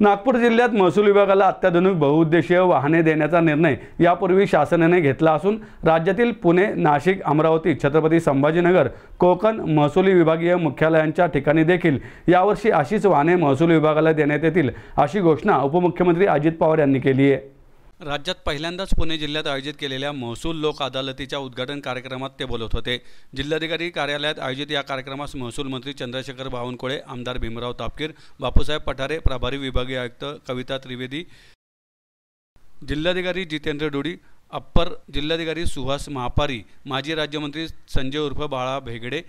नागपूर जिल्ह्यात महसूल विभागाला अत्याधुनिक बहुउद्देशीय वाहने देण्याचा निर्णय यापूर्वी शासनाने घेतला असून राज्यातील पुणे, नाशिक, अमरावती, छत्रपती संभाजीनगर, कोकण महसूली विभागीय मुख्यालयांच्या ठिकाणी देखील यावर्षी अशीच वाहने महसूल विभागाला देण्यात येतील अशी घोषणा उपमुख्यमंत्री अजित पवार यांनी केली आहे। राज्यात पहिल्यांदाच पुणे जिल्ह्यात आयोजित केलेल्या महसूल लोक अदालतीच्या उद्घाटन कार्यक्रमात ते बोलत होते। जिल्हाधिकारी कार्यालयात आयोजित या कार्यक्रमास महसूल मंत्री चंद्रशेखर बावनकुळे, आमदार भीमराव तापकीर, बापूसाहेब पठारे, प्रभारी विभागीय आयुक्त कविता त्रिवेदी, जिल्हाधिकारी जितेंद्र डोडी, अप्पर जिल्हाधिकारी सुहास महापारी, माजी राज्यमंत्री संजय उर्फ बाळा भेगडे,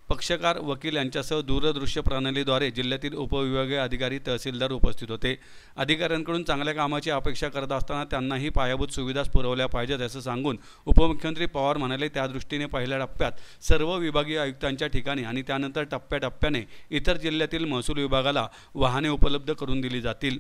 पक्षकार, वकील यांच्यासह दूरदृश्य प्रणालीद्वारे जिल्ह्यातील उपविभागीय अधिकारी, तहसीलदार उपस्थित होते। अधिकाऱ्यांकडून चांगल्या कामाची अपेक्षा करत असताना त्यांनाही पायाभूत सुविधा पुरवल्या पाहिजेत असं सांगून उपमुख्यमंत्री पवार म्हणाले, त्यादृष्टीने पहिल्या टप्प्यात सर्व विभागीय आयुक्तांच्या ठिकाणी आणि त्यानंतर टप्प्याटप्प्याने इतर जिल्ह्यातील महसूल विभागाला वाहने उपलब्ध करून दिली जातील।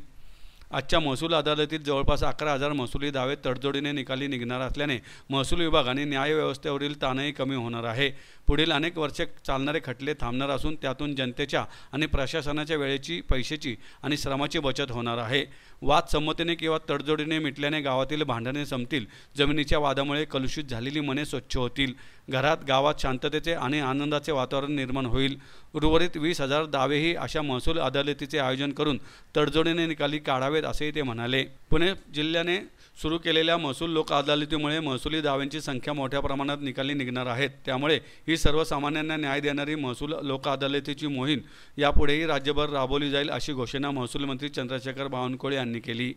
आजच्या महसूल अदालतीत जवळपास 11,000 महसूली दावे तडजोडीने निकाली निघणार असल्याने महसूल विभाग आणि न्यायव्यवस्थेवरील ताणही कमी होणार आहे। पुढील अनेक वर्षे चालणारे खटले थांबणार असून त्यातून जनतेच्या आणि प्रशासनाच्या वेळेची, पैशाची आणि श्रमाची बचत होणार आहे। वाद संमतीने किंवा तडजोडीने मिटल्याने गावातील भांडणे संपतील, जमिनीच्या वादामुळे कलुषित झालेली मने स्वच्छ होतील, घरात गावात शांततेचे आणि आनंदाचे वातावरण निर्माण होईल। उर्वरित 20,000 दावेही अशा महसूल अदालतीचे आयोजन करून तडजोडीने निकाली काढावेत असेही ते म्हणाले। पुणे जिल्ह्याने सुरू केलेल्या महसूल लोक अदालतीमुळे महसूली दाव्यांची संख्या मोठ्या प्रमाणात निकाली निघणार आहेत। त्यामुळे ही सर्वसामान्यांना न्याय देणारी महसूल लोक अदालतीची मोहीम यापुढेही राज्यभर राबवली जाईल अशी घोषणा महसूल मंत्री चंद्रशेखर बावनकुळे यांनी केली।